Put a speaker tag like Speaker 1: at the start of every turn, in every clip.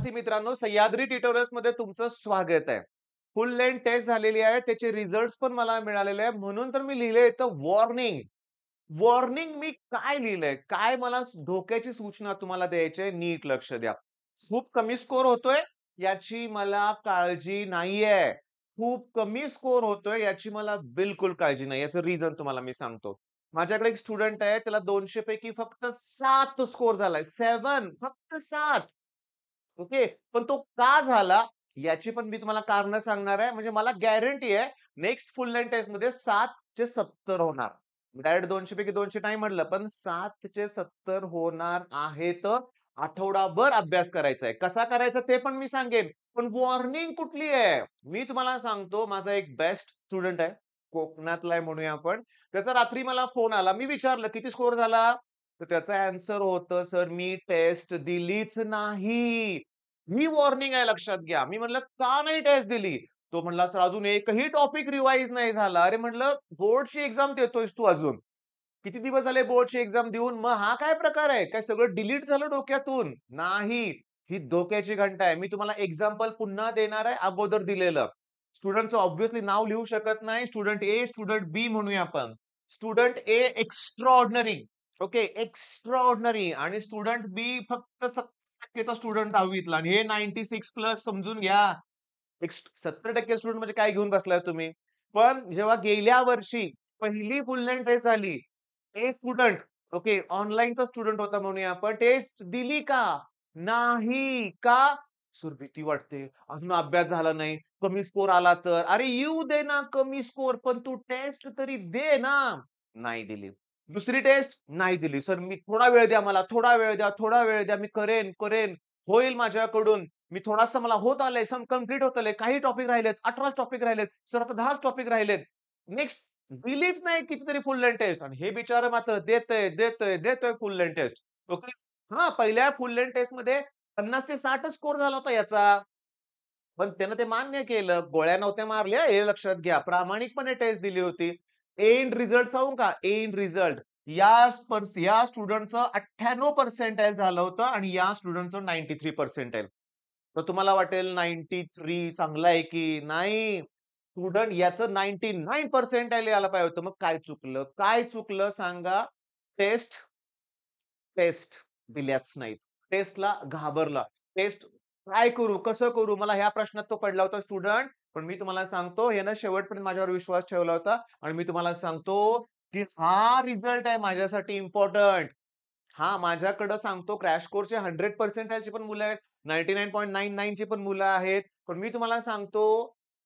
Speaker 1: विद्यार्थी मित्रांनो, सह्याद्री ट्युटोरियल्स मध्ये तुमचं स्वागत आहे. फुल लेंथ टेस्ट झालेली आहे. त्याचे रिझल्ट्स पण मला मिळालेले आहे. म्हणून तर मी लिहिलंय इथं वॉर्निंग. वॉर्निंग मी काय लिहिलंय? काय मला धोक्याची सूचना तुम्हाला द्यायची आहे, नीट लक्ष द्या. खूप कमी स्कोर होतोय याची मला काळजी नाहीये. खूप कमी स्कोर होतोय याची मला बिलकुल काळजी नाही. याचं रिझन तुम्हाला मी सांगतो. माझ्याकडे एक स्टुडंट आहे. त्याला 200 पैकी फक्त 7 स्कोर झालाय. 7 फक्त 7. ओके. पण तो का झाला याची पण मी तुम्हाला कारणं सांगणार आहे. म्हणजे मला गॅरंटी आहे नेक्स्ट फुल लेंथ टेस्टमध्ये 7 चे 70 होणार. डायरेक्ट 200 पैकी 200 नाही म्हटलं, पण 7 चे 70 होणार आहेत. आठवडाभर अभ्यास करायचा आहे. कसा करायचा ते पण मी सांगेन. पण वॉर्निंग कुठली आहे? मी तुम्हाला सांगतो माझा एक बेस्ट स्टुडंट आहे. कोकणातला आहे म्हणूया आपण. त्याचा रात्री मला फोन आला. मी विचारलं, "किती स्कोर झाला?" तर त्याचं ॲन्सर होतं, "सर मी टेस्ट दिलीच नाही." ही वॉर्निंग आहे लक्षात घ्या. मी म्हटलं, "का नाही टेस्ट दिली?" तो म्हणला, "सर अजून एकही टॉपिक रिवाईज नाही झाला." अरे म्हटलं, "बोर्डची एक्झाम देतोयस तू अजून. किती दिवस झाले बोर्डची एक्झाम देऊन? मग हा काय प्रकार आहे? काय सगळं डिलीट झालं डोक्यातून?" नाही. ही धोक्याची घंटा आहे. मी तुम्हाला एक्झाम्पल पुन्हा देणार आहे अगोदर दिलेलं. स्टुडंटचं ऑब्व्हियसली नाव लिहू शकत नाही. स्टुडंट ए, स्टुडंट बी म्हणूया आपण. स्टुडंट ए एक्स्ट्राऑर्डिनरी, ओके, एक्स्ट्राऑर्डिनरी आणि स्टुडंट बी फक्त 70% चा स्टुडंट 10वीतला आणि हे 96 प्लस समजून घ्या. एक 70% स्टुडंट म्हणजे काय घेऊन बसलाय तुम्ही? पण जेव्हा गेल्या वर्षी पहिली फुल लेंथ टेस्ट झाली, ते स्टुडंट, ओके, ऑनलाईनचा स्टुडंट होता म्हणूया आपण. टेस्ट दिली का? नाही. का? सर भीती वाटते. अजून अभ्यास झाला नाही. कमी स्कोर आला तर? अरे येऊ दे ना कमी स्कोर, पण तू टेस्ट तरी दे ना. नाही दिली. दुसरी टेस्ट नाही दिली. सर मी थोडा वेळ द्या मला, थोडा वेळ द्या, थोडा वेळ द्या. मी करेन, करेन. होईल माझ्याकडून. मी थोडासा मला होत आलंय, सम कंप्लीट होत आलंय. काही टॉपिक राहिलेत, 18च टॉपिक राहिलेत. सर आता 10च टॉपिक राहिलेत. नेक्स्ट दिलीच नाही कितीतरी फुल लेंथ टेस्ट आणि हे बिचारं मात्र देतंय, देतंय, देतोय फुल लेंथ टेस्ट. ओके. हां, पहिल्या फुल लेंथ टेस्टमध्ये 50 ते 60च स्कोर झाला होता याचा. पण त्यानं ते मान्य केलं. गोळ्या नव्हत्या मारल्या हे लक्षात घ्या. प्रामाणिकपणे टेस्ट दिली होती. एंड रिझल्ट सांगू का? एंड रिझल्ट या स्टुडंटचं 98 पर्सेंटाइल झालं होतं आणि या स्टुडंटचं 93 पर्सेंटाइल. तर तुम्हाला वाटेल 93 चांगलं आहे की नाही. स्टुडंट याचं 99 पर्सेंटाइल यायला पाहिजे होतं. मग काय चुकलं? काय चुकलं सांगा? टेस्ट टेस्ट दिल्याच नाहीत. टेस्टला घाबरला. टेस्ट काय करू? कसं करू? मला ह्या प्रश्नात तो पडला होता स्टुडंट. पण मी तुम्हाला सांगतो यानं शेवटपर्यंत माझ्यावर विश्वास ठेवला होता आणि मी तुम्हाला सांगतो, की हा रिझल्ट आहे माझ्यासाठी इम्पोर्टंट. हां, माझ्याकडं सांगतो क्रॅश कोर्सचे 100 पर्सेंटाइलची पण मुलं आहेत. 99.99 ची पण मुलं आहेत. पण मी तुम्हाला सांगतो,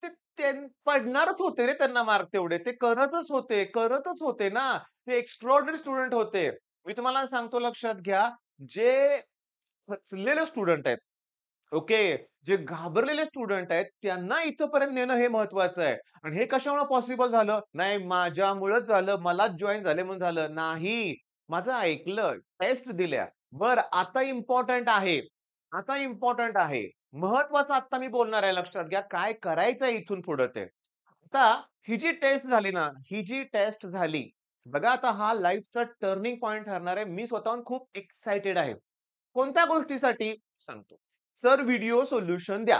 Speaker 1: ते ते पडणारच होते रे त्यांना मार्क तेवढे. ते करतच होते ना. ते एक्स्ट्राऑर्डिनरी स्टुडंट होते. मी तुम्हाला सांगतो लक्षात घ्या, जे खचलेले स्टुडंट आहेत, ओके, जे घाबरलेले स्टुडंट आहेत, त्यांना इथपर्यंत नेणं हे महत्वाचं आहे. आणि हे कशामुळे पॉसिबल झालं? नाही माझ्यामुळेच झालं, मलाच जॉइन झाले म्हणून झालं. नाही. माझं ऐकलं, टेस्ट दिल्या. बरं आता इम्पोर्टंट आहे. आता इम्पोर्टंट आहे. महत्वाचं आता मी बोलणार आहे लक्षात घ्या. काय करायचंय इथून पुढे ते. आता ही जी टेस्ट झाली ना, ही जी टेस्ट झाली. बघा आता हा लाईफचा टर्निंग पॉइंट ठरणार आहे. मी स्वतःहून खूप एक्साइटेड आहे. कोणत्या गोष्टीसाठी? सांगतो. सर व्हिडिओ सोल्युशन द्या.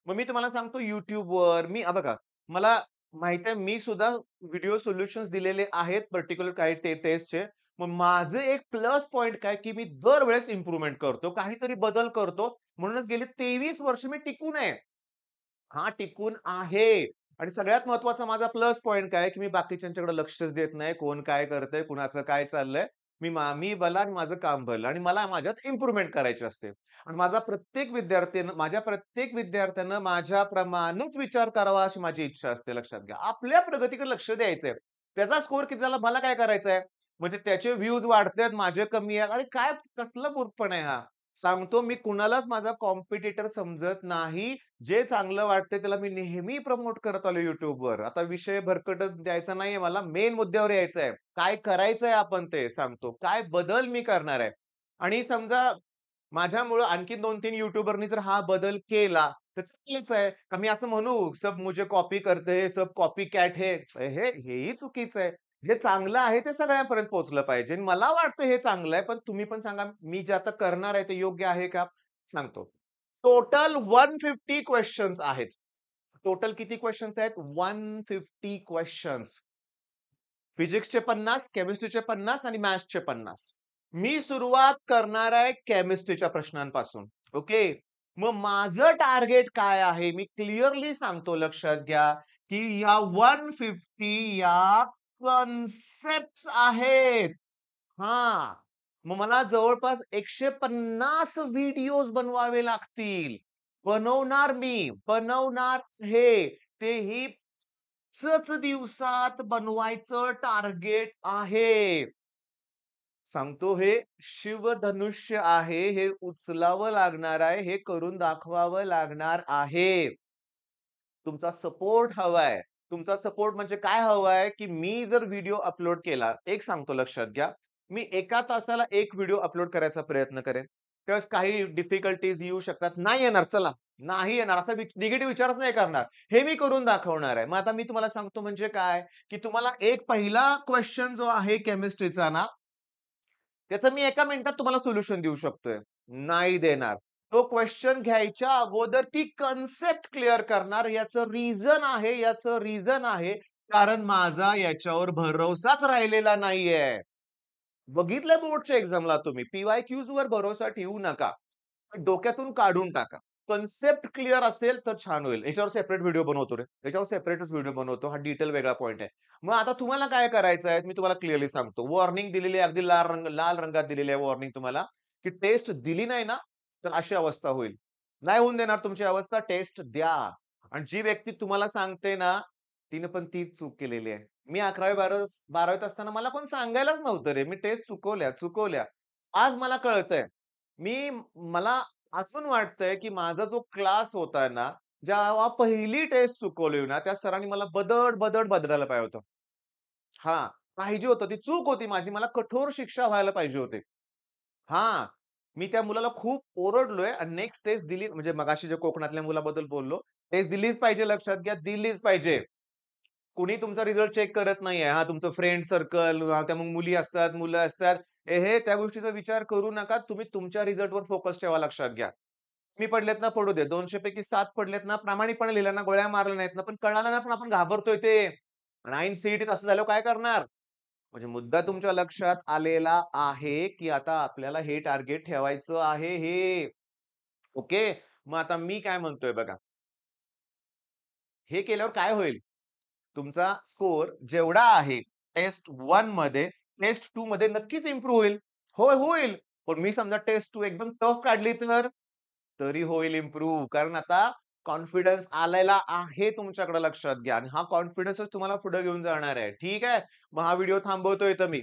Speaker 1: मग मी तुम्हाला सांगतो YouTubeवर मी बघा, मला माहिती आहे मी सुद्धा व्हिडिओ सोल्युशन्स दिलेले आहेत पर्टिक्युलर काही टेस्टचे. मग माझं एक प्लस पॉइंट काय, की मी दरवेळेस इम्प्रूव्हमेंट करतो. काहीतरी बदल करतो. म्हणूनच गेली 23 वर्ष मी टिकून आहे. हां, टिकून आहे. आणि सगळ्यात महत्त्वाचा माझा प्लस पॉइंट काय आहे, की मी बाकीच्यांच्याकडे लक्षच देत नाही. कोण काय करतंय, कुणाचं काय चाललंय. मी भला आणि माझं काम भलं आणि मला माझ्यात इम्प्रूव्हमेंट करायची असते. आणि माझ्या प्रत्येक विद्यार्थ्यानं माझ्याप्रमाणेच विचार करावा अशी माझी इच्छा असते लक्षात घ्या. आपल्या प्रगतीकडे लक्ष द्यायचंय. त्याचा स्कोर किती झाला मला काय करायचंय? म्हणजे त्याचे व्ह्यूज वाढतायत, माझे कमी आहेत. अरे काय कसला मूर्खपणा आहे हा? सांगतो मी कुणालाच माझा कॉम्पिटिटर समजत नाही. जे चांगलं वाटतंय त्याला मी नेहमी प्रमोट करत आलो YouTubeवर. आता विषय भरकटत द्यायचा नाहीये मला. मेन मुद्द्यावर यायचंय. काय करायचंय आपण ते सांगतो. काय बदल मी करणार आहे. आणि समजा माझ्यामुळं आणखी 2-3 युट्यूबरनी जर हा बदल केला, तर चांगलंच आहे. का मी असं म्हणू, सब मुझे कॉपी करते है, सब कॉपी कॅट है. हेही चुकीचं आहे. जे चांगलं आहे ते सगळ्यांपर्यंत पोहोचलं पाहिजे. आणि मला वाटतं हे चांगलं आहे, पण तुम्ही पण सांगा, मी जे आता करणार आहे ते योग्य आहे का? सांगतो. टोटल 150 क्वेश्चन्स आहेत. टोटल किती क्वेश्चन्स आहेत? 150 क्वेश्चन्स. फिजिक्सचे 50, केमिस्ट्रीचे 50 आणि मॅथ्सचे 50. मी सुरुवात करणार आहे केमिस्ट्रीच्या प्रश्नांपासून. ओके. मग माझं टार्गेट काय आहे? मी क्लिअरली सांगतो, लक्षात घ्या, की या 150 या कन्सेप्ट्स आहेत. हां. मग मला जवळपास 150 व्हिडिओज बनवावे लागतील. बनवणार हे. तेही 5च दिवसात बनवायचं टार्गेट आहे. सांगतो, हे शिवधनुष्य आहे. हे उचलावं लागणार आहे. हे करून दाखवावं लागणार आहे. तुमचा सपोर्ट हवाय. तुमचा सपोर्ट म्हणजे काय हवाय, की मी जर व्हिडिओ अपलोड केला, एक सांगतो, लक्षात घ्या. मी एका तासाला एक व्हिडिओ अपलोड करायचा प्रयत्न करेन. त्यावेळेस काही डिफिकल्टीज येऊ शकतात. नाही येणार, चला. नाही येणार असा निगेटिव्ह विचारच नाही करणार. हे मी करून दाखवणार आहे. मग आता मी तुम्हाला सांगतो म्हणजे काय, की तुम्हाला एक पहिला क्वेशन जो आहे केमिस्ट्रीचा ना, त्याचं मी एका मिनिटात तुम्हाला सोल्युशन देऊ शकतोय. नाही देणार. तो क्वेश्चन घ्यायच्या अगोदर ती कन्सेप्ट क्लिअर करणार. याचं रिझन आहे. कारण माझा याच्यावर भरोसाच राहिलेला नाहीये. बघितलंय बोर्डच्या एक्झामला तुम्ही. पी-वाय-क्यूज वर भरोसा ठेवू नका. डोक्यातून काढून टाका. कन्सेप्ट क्लिअर असेल तर छान होईल. याच्यावर सेपरेट व्हिडिओ बनवतो रे. याच्यावर सेपरेटच व्हिडिओ बनवतो. हा डिटेल वेगळा पॉइंट आहे. मग आता तुम्हाला काय करायचं आहे, मी तुम्हाला क्लिअरली सांगतो. वॉर्निंग दिलेली आहे, अगदी लाल रंगात दिलेली आहे वॉर्निंग तुम्हाला, की टेस्ट दिली नाही ना, तर अशी अवस्था होईल. नाही होऊन देणार तुमची अवस्था, टेस्ट द्या. आणि जी व्यक्ती तुम्हाला सांगते ना, तिने पण तीच चूक केलेली आहे. मी 11वी-12वीत असताना मला कोण सांगायलाच नव्हतं रे. मी टेस्ट चुकवल्या. आज मला कळतंय. मी मला अजून वाटतंय, की माझा जो क्लास होता ना, जेव्हा पहिली टेस्ट चुकवली ना, त्या सरांनी मला बदड बदलायला पाहिजे होतं. हां, पाहिजे होतं. ती चूक होती माझी. मला कठोर शिक्षा व्हायला पाहिजे होते. हां, मी त्या मुलाला खूप ओरडलोय आणि नेक्स्ट टेस्ट दिली, म्हणजे मगाशी जे कोकणातल्या मुलाबद्दल बोललो, टेस्ट दिलीच पाहिजे, लक्षात घ्या, दिलीच पाहिजे. कुणी तुमचा रिझल्ट चेक करत नाहीये. हां, तुमचं फ्रेंड सर्कल, त्या मग मुली असतात, मुलं असतात. त्या गोष्टीचा विचार करू नका. तुम्ही तुमच्या रिझल्टवर फोकस ठेवा, लक्षात घ्या. कमी पडलेत ना, पडू दे. 200 पैकी 7 पडलेत ना, प्रामाणिकपणे लिहिलं ना, गोळ्या मारल्या नाहीत ना, पण कळालं ना, पण आपण घाबरतोय ते. आणि ऐन सीईटीत असं झाल्यावर काय करणार? म्हणजे मुद्दा तुमच्या लक्षात आलेला आहे, की आता आपल्याला हे टार्गेट ठेवायचं आहे हे. ओके. मग आता मी काय म्हणतोय बघा. हे केल्यावर काय होईल? तुमचा स्कोर जेवढा आहे टेस्ट 1 मध्ये, टेस्ट 2 मध्ये नक्कीच इम्प्रूव्ह होईल. होय, होईल. पण मी समजा टेस्ट 2 एकदम टफ काढली तर? तरी होईल इम्प्रूव्ह. कारण आता कॉन्फिडन्स आलेला आहे तुमच्याकडे, लक्षात घ्या. आणि हा कॉन्फिडन्सच तुम्हाला पुढे घेऊन जाणार आहे. ठीक आहे? मग हा व्हिडिओ थांबवतोय इथं मी.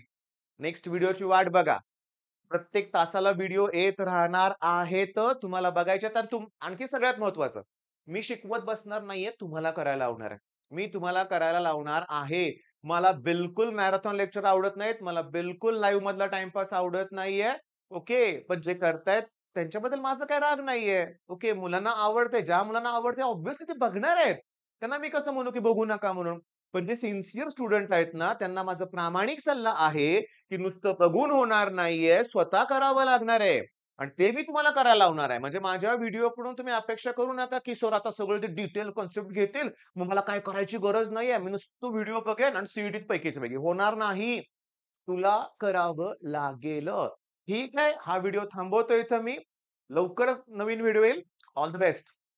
Speaker 1: नेक्स्ट व्हिडिओची वाट बघा. प्रत्येक तासाला व्हिडिओ येत राहणार आहेत. तुम्हाला बघायचे तर आणखी सगळ्यात महत्त्वाचं, मी शिकवत बसणार नाहीये, तुम्हाला करायला लावणार आहे. मी तुम्हाला करायला लावणार आहे. मला बिलकुल मॅरेथॉन लेक्चर आवडत नाहीत. मला बिलकुल लाईव्ह मधला टाईमपास आवडत नाहीये. ओके. पण जे करतायत त्यांच्याबद्दल माझा काही राग नाहीये. ओके. मुलांना आवडतंय. ज्या मुलांना आवडतंय ऑब्व्हियसली ते बघणार आहेत. त्यांना मी कसं म्हणू, की बघू नका म्हणून. पण जे सिन्सिअर स्टुडंट आहेत ना, त्यांना माझा प्रामाणिक सल्ला आहे, की नुसतं बघून होणार नाहीये, स्वतः करावं लागणार आहे. आणि ते मी तुम्हाला करायला लावणार आहे. म्हणजे माझ्या व्हिडिओकडून तुम्ही अपेक्षा करू नका, की सर आता सगळं ते डिटेल कन्सेप्ट घेतील, मग मला काय करायची गरज नाहीये. मी नुसतं व्हिडिओ बघेन आणि सीईटीत पैकीच्या पैकी. होणार नाही. तुला करावं लागेल. ठीक आहे. हा व्हिडिओ थांबवतो इथं मी. लवकरच नवीन व्हिडिओ येईल. All the best.